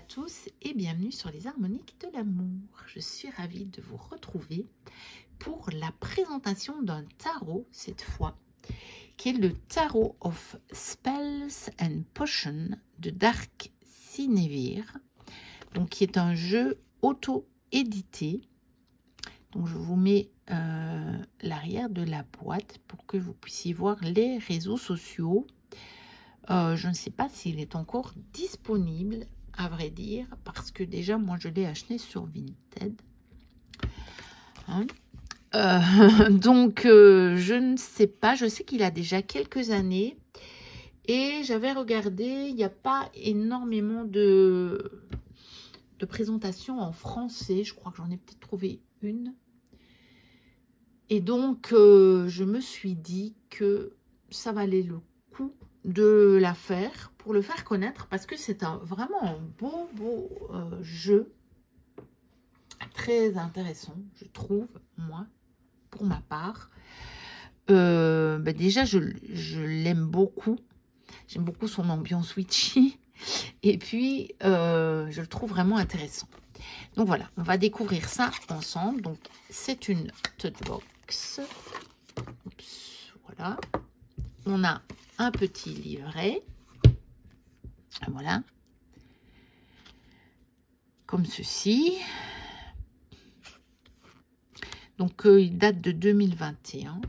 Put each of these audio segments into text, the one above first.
tous et bienvenue sur les harmoniques de l'amour. Je suis ravie de vous retrouver pour la présentation d'un tarot cette fois, qui est le Tarot of Spells and Potions de Dark Sinevir, donc qui est un jeu auto-édité. Donc je vous mets l'arrière de la boîte pour que vous puissiez voir les réseaux sociaux. Je ne sais pas s'il est encore disponible, à vrai dire, parce que déjà, moi, je l'ai acheté sur Vinted. Hein? Donc, je ne sais pas. Je sais qu'il a déjà quelques années. Et j'avais regardé, il n'y a pas énormément de présentations en français. Je crois que j'en ai peut-être trouvé une. Et donc, je me suis dit que ça valait le coup de la faire pour le faire connaître, parce que c'est vraiment un beau jeu très intéressant, je trouve, moi, pour ma part. Déjà, je l'aime beaucoup. J'aime beaucoup son ambiance witchy. Et puis, je le trouve vraiment intéressant. Donc voilà, on va découvrir ça ensemble. Donc, c'est une tote box. Oups, voilà. On a un petit livret. Voilà. Comme ceci. Donc, il date de 2021.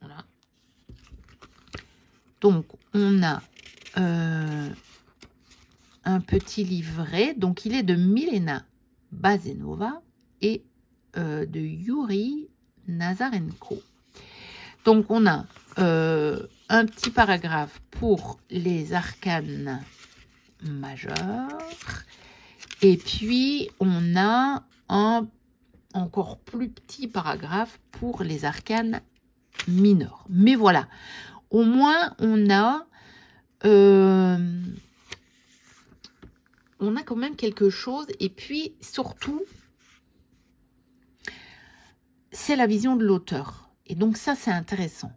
Voilà. Donc, on a un petit livret. Donc, il est de Milena Bazenova et de Yuri Nazarenko. Donc, on a un petit paragraphe pour les arcanes majeurs. Et puis, on a un encore plus petit paragraphe pour les arcanes mineurs. Mais voilà, au moins, on a quand même quelque chose. Et puis, surtout, c'est la vision de l'auteur. Et donc, ça, c'est intéressant.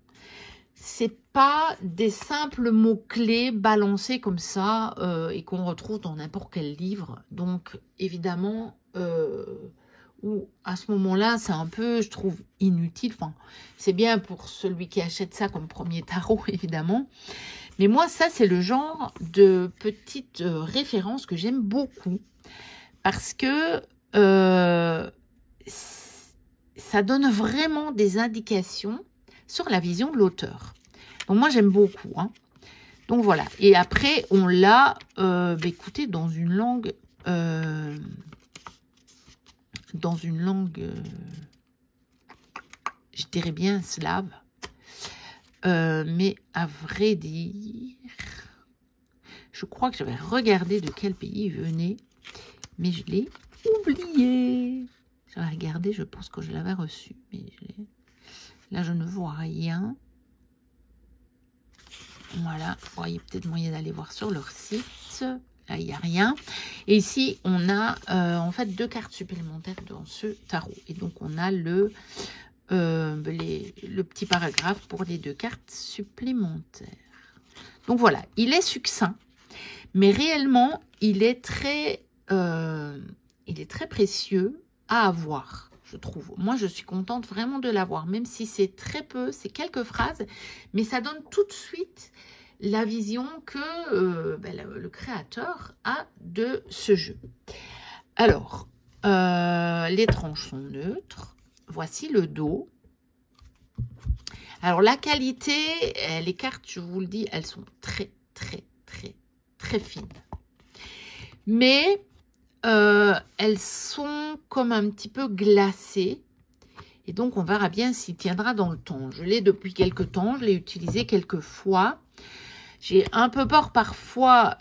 C'est pas des simples mots-clés balancés comme ça et qu'on retrouve dans n'importe quel livre. Donc, évidemment, où à ce moment-là, c'est un peu, je trouve, inutile. Enfin, c'est bien pour celui qui achète ça comme premier tarot, évidemment. Mais moi, ça, c'est le genre de petite référence que j'aime beaucoup. Parce que ça donne vraiment des indications sur la vision de l'auteur. Donc, moi, j'aime beaucoup. Hein. Donc, voilà. Et après, on l'a, écoutez, dans une langue... je dirais bien slave. Mais à vrai dire, je crois que j'avais regardé de quel pays il venait, mais je l'ai oublié. J'avais regardé, je pense que je l'avais reçu, mais là je ne vois rien. Voilà, vous voyez peut-être moyen d'aller voir sur leur site. Là, il n'y a rien. Et ici, on a en fait 2 cartes supplémentaires dans ce tarot. Et donc, on a le petit paragraphe pour les 2 cartes supplémentaires. Donc, voilà. Il est succinct. Mais réellement, il est très précieux à avoir, je trouve. Moi, je suis contente vraiment de l'avoir. Même si c'est très peu, c'est quelques phrases. Mais ça donne tout de suite la vision que le créateur a de ce jeu. Alors, les tranches sont neutres. Voici le dos. Alors, la qualité, les cartes, je vous le dis, elles sont très fines. Mais elles sont comme un petit peu glacées. Et donc, on verra bien s'il tiendra dans le temps. Je l'ai depuis quelques temps. Je l'ai utilisé quelques fois. J'ai un peu peur parfois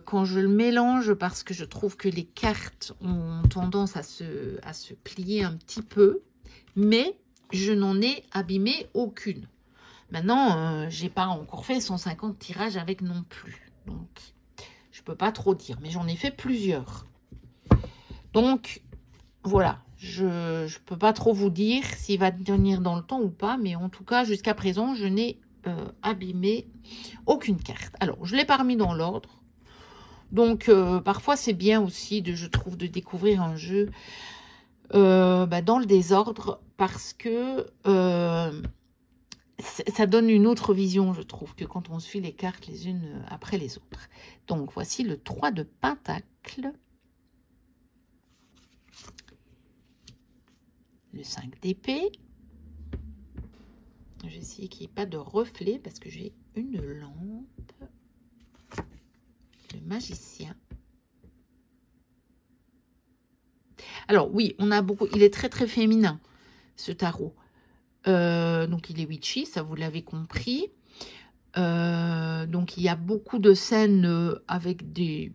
quand je le mélange parce que je trouve que les cartes ont tendance à se plier un petit peu. Mais je n'en ai abîmé aucune. Maintenant, j'ai pas encore fait 150 tirages avec non plus. Donc, je peux pas trop dire. Mais j'en ai fait plusieurs. Donc, voilà. Je peux pas trop vous dire s'il va tenir dans le temps ou pas. Mais en tout cas, jusqu'à présent, je n'ai abîmé aucune carte. Alors, je l'ai pas remis dans l'ordre. Donc, parfois, c'est bien aussi, je trouve, de découvrir un jeu dans le désordre parce que ça donne une autre vision, je trouve, que quand on suit les cartes les unes après les autres. Donc, voici le 3 de Pentacle, le 5 d'épée. Je vais essayer qu'il n'y ait pas de reflet parce que j'ai une lampe. Le magicien. Alors, oui, on a beaucoup. Il est très, très féminin, ce tarot. Donc, il est witchy, ça vous l'avez compris. Donc, il y a beaucoup de scènes avec des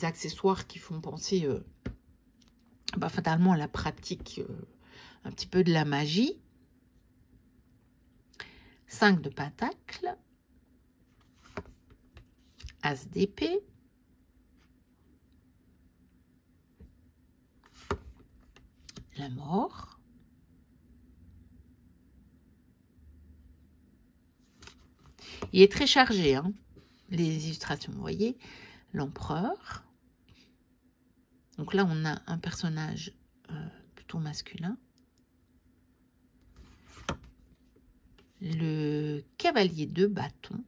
accessoires qui font penser fatalement à la pratique un petit peu de la magie. 5 de Pentacle. As d'épée. La mort. Il est très chargé, hein, les illustrations, vous voyez. L'empereur. Donc là, on a un personnage plutôt masculin. Le cavalier de bâton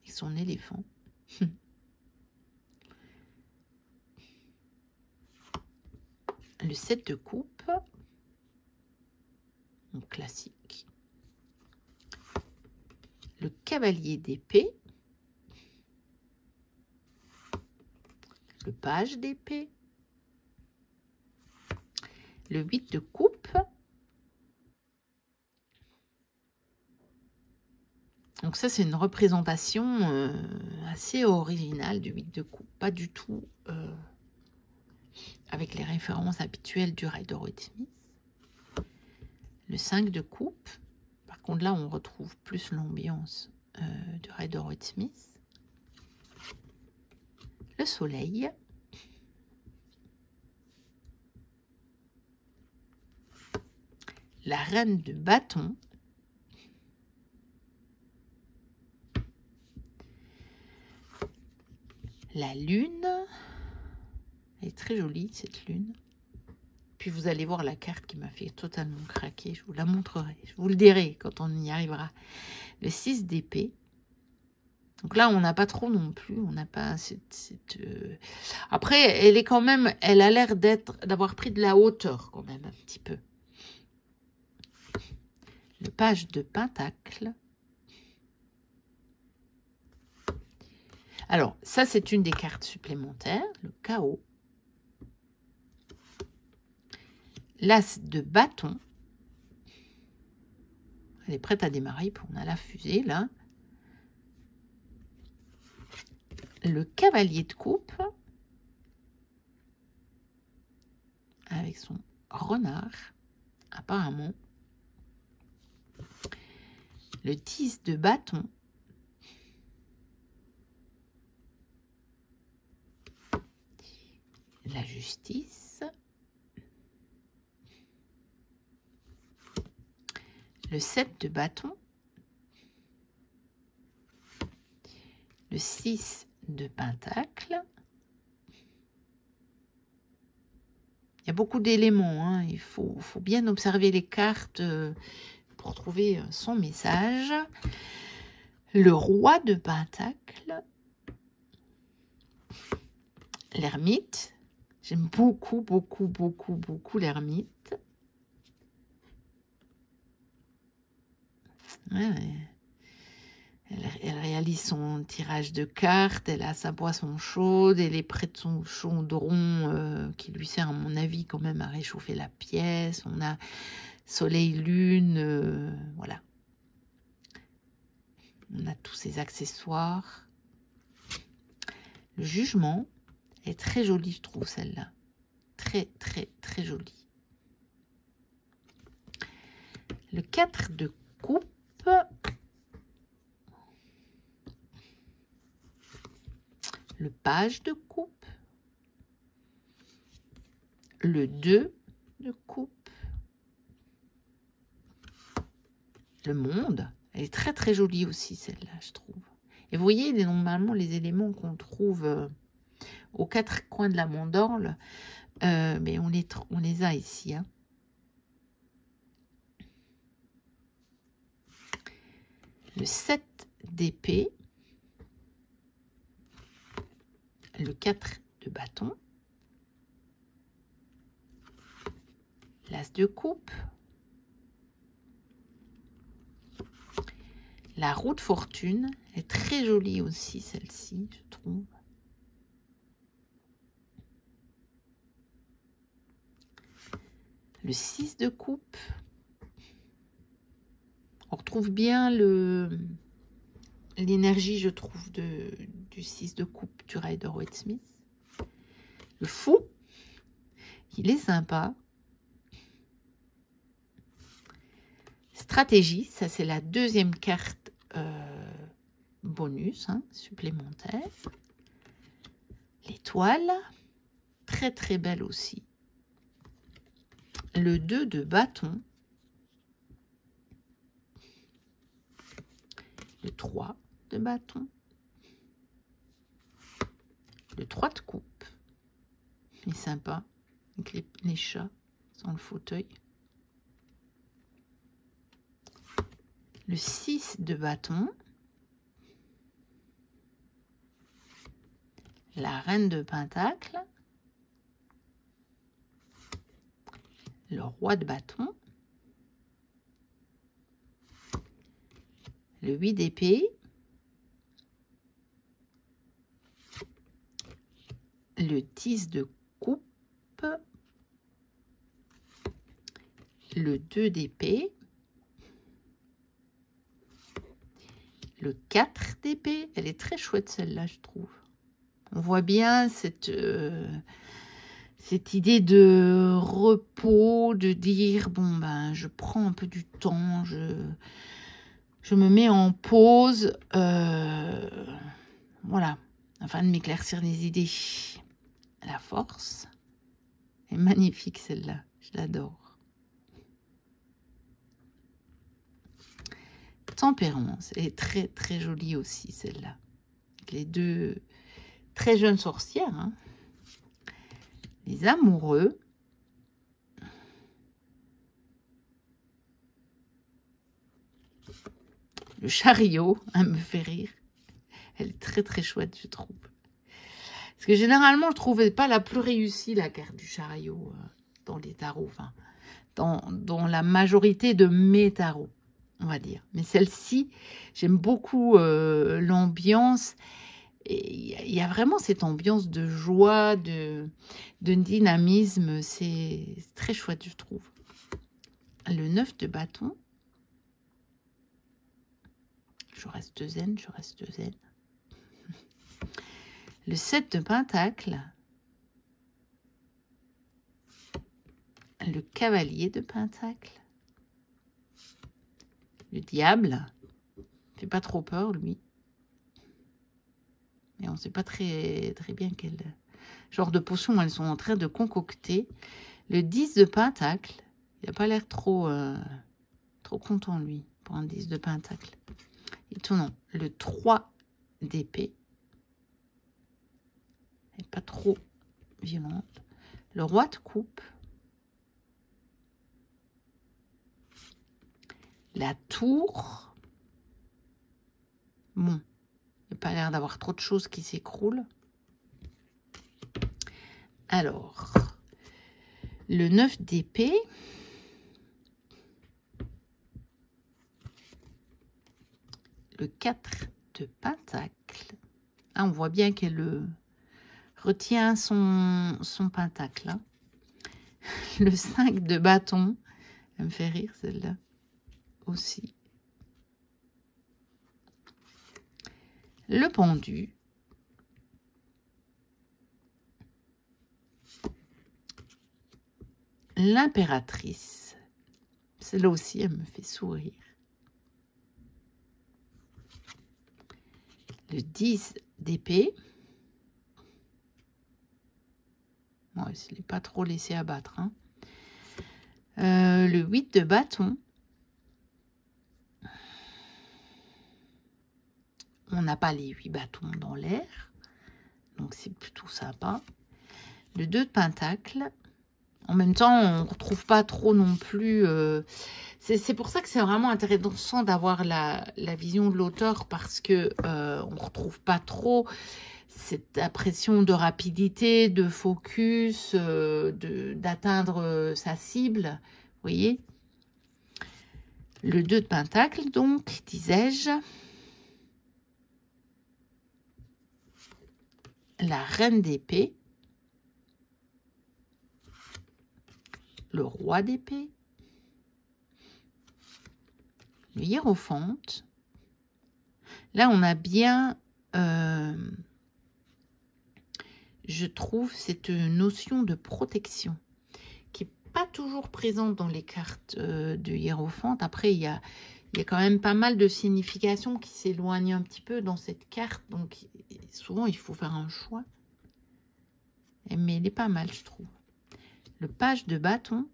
et son éléphant. Le 7 de coupe. Donc classique. Le cavalier d'épée. Le page d'épée. Le 8 de coupe. Donc ça, c'est une représentation assez originale du 8 de coupe. Pas du tout avec les références habituelles du Rider-Waite-Smith. Le 5 de coupe. Par contre, là, on retrouve plus l'ambiance du Rider-Waite-Smith. Le soleil. La reine de bâton. La lune. Elle est très jolie, cette lune. Puis vous allez voir la carte qui m'a fait totalement craquer. Je vous la montrerai. Je vous le dirai quand on y arrivera. Le 6 d'épée. Donc là, on n'a pas trop non plus. On n'a pas Après, elle est quand même... Elle a l'air d'avoir pris de la hauteur quand même un petit peu. Le page de Pentacle. Alors, ça, c'est une des cartes supplémentaires. Le chaos. L'as de bâton. Elle est prête à démarrer. On a la fusée, là. Le cavalier de coupe. Avec son renard, apparemment. Le 10 de bâton. La justice. Le 7 de bâton. Le 6 de pentacle. Il y a beaucoup d'éléments, hein. Il faut bien observer les cartes pour trouver son message. Le roi de pentacle. L'ermite. J'aime beaucoup, beaucoup, beaucoup, beaucoup l'ermite. Ouais. Elle réalise son tirage de cartes, elle a sa boisson chaude, elle est près de son chaudron qui lui sert, à mon avis, quand même à réchauffer la pièce. On a soleil, lune, voilà. On a tous ces accessoires. Le jugement est très joli, je trouve, celle-là. Très, très, très jolie. Le 4 de coupe. Le page de coupe. Le 2 de coupe. Le monde. Elle est très, très jolie aussi, celle-là, je trouve. Et vous voyez, normalement, les éléments qu'on trouve aux quatre coins de la mandorle, mais on les a ici. Hein. Le 7 d'épée, le 4 de bâton, l'as de coupe, la roue de fortune, elle est très jolie aussi celle-ci, je trouve. Le 6 de coupe, on retrouve bien l'énergie, je trouve, du 6 de coupe du Rider-Waite-Smith. Le fou, il est sympa. Stratégie, ça c'est la deuxième carte bonus, hein, supplémentaire. L'étoile, très très belle aussi. Le 2 de bâton. Le 3 de bâton. Le 3 de coupe. Il est sympa, avec les chats dans le fauteuil. Le 6 de bâton. La reine de pentacle. Le roi de bâton. Le 8 d'épée. Le 10 de coupe. Le 2 d'épée. Le 4 d'épée. Elle est très chouette celle-là, je trouve. On voit bien cette idée de repos, de dire, bon, ben, je prends un peu du temps, je me mets en pause, voilà, afin de m'éclaircir les idées. La force est magnifique celle-là, je l'adore. Tempérance, elle est très très jolie aussi celle-là. Les deux très jeunes sorcières, hein. Les amoureux. Le chariot, elle me fait rire. Elle est très très chouette, je trouve. Parce que généralement, je ne trouvais pas la plus réussie, la carte du chariot, dans les tarots. Enfin, dans la majorité de mes tarots, on va dire. Mais celle-ci, j'aime beaucoup l'ambiance. Il y a vraiment cette ambiance de joie, de dynamisme. C'est très chouette, je trouve. Le 9 de bâton. Je reste zen, je reste zen. Le 7 de pentacle. Le cavalier de pentacle. Le diable. Il fait pas trop peur, lui. Mais on ne sait pas très bien quel genre de potions elles sont en train de concocter. Le 10 de pentacle. Il n'a pas l'air trop content, lui, pour un 10 de pentacle. Étonnant. Le 3 d'épée. Elle n'est pas trop violente. Le roi de coupe. La tour. Bon. Il n'y a pas l'air d'avoir trop de choses qui s'écroulent. Alors. Le 9 d'épée. Le 4 de pentacle. Ah, on voit bien qu'elle retient son pentacle. Hein. Le 5 de bâton. Elle me fait rire celle-là aussi. Le pendu. L'impératrice. Celle-là aussi, elle me fait sourire. Le 10 d'épée. Bon, il n'est pas trop laissé abattre. Hein. Le 8 de bâton. On n'a pas les 8 bâtons dans l'air. Donc, c'est plutôt sympa. Le 2 de pentacle. En même temps, on ne retrouve pas trop non plus... c'est pour ça que c'est vraiment intéressant d'avoir la vision de l'auteur parce que on ne retrouve pas trop cette impression de rapidité, de focus, d'atteindre sa cible. Vous voyez? Le 2 de pentacle, donc, disais-je. La reine d'épée. Le roi d'épée. Le hiérophante. Là, on a bien, je trouve, cette notion de protection qui n'est pas toujours présente dans les cartes de hiérophante. Après, il y a quand même pas mal de significations qui s'éloignent un petit peu dans cette carte. Donc, souvent, il faut faire un choix. Mais il est pas mal, je trouve. Le page de bâton.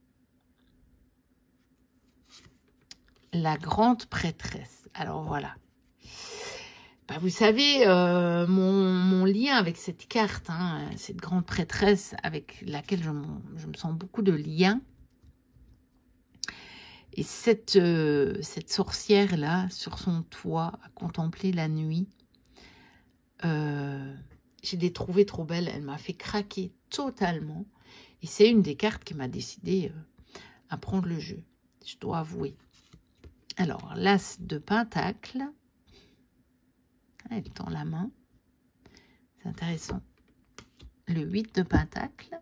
La grande prêtresse. Alors, voilà. Bah, vous savez, mon lien avec cette carte, hein, cette grande prêtresse avec laquelle je me sens beaucoup de liens. Et cette sorcière-là, sur son toit, à contempler la nuit, je l'ai trouvée trop belle. Elle m'a fait craquer totalement. Et c'est une des cartes qui m'a décidé à prendre le jeu. Je dois avouer. Alors, l'as de pentacle. Elle est dans la main. C'est intéressant. Le 8 de pentacle.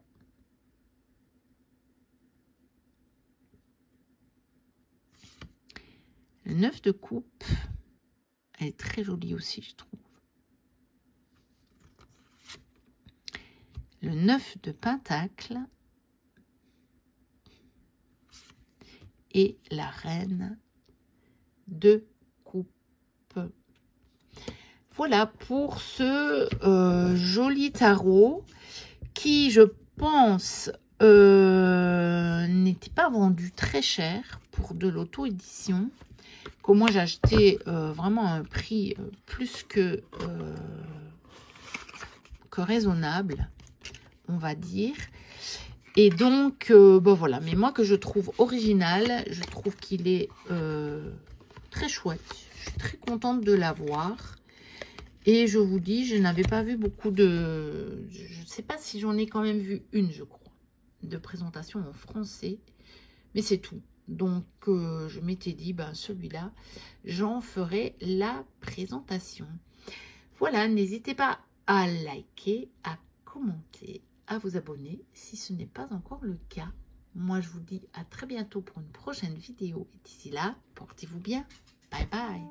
Le 9 de coupe. Elle est très jolie aussi, je trouve. Le 9 de pentacle. Et la reine de coupe. Voilà pour ce joli tarot qui, je pense, n'était pas vendu très cher pour de l'auto-édition. Que moi, j'ai acheté vraiment à un prix plus que raisonnable, on va dire. Et donc, bon voilà. Mais moi, que je trouve original, je trouve qu'il est très chouette. Je suis très contente de l'avoir. Et je vous dis, je n'avais pas vu beaucoup de... Je ne sais pas si j'en ai quand même vu une, je crois, de présentation en français. Mais c'est tout. Donc, je m'étais dit, ben, celui-là, j'en ferai la présentation. Voilà, n'hésitez pas à liker, à commenter, à vous abonner si ce n'est pas encore le cas. Moi, je vous dis à très bientôt pour une prochaine vidéo. Et d'ici là, portez-vous bien. Bye bye.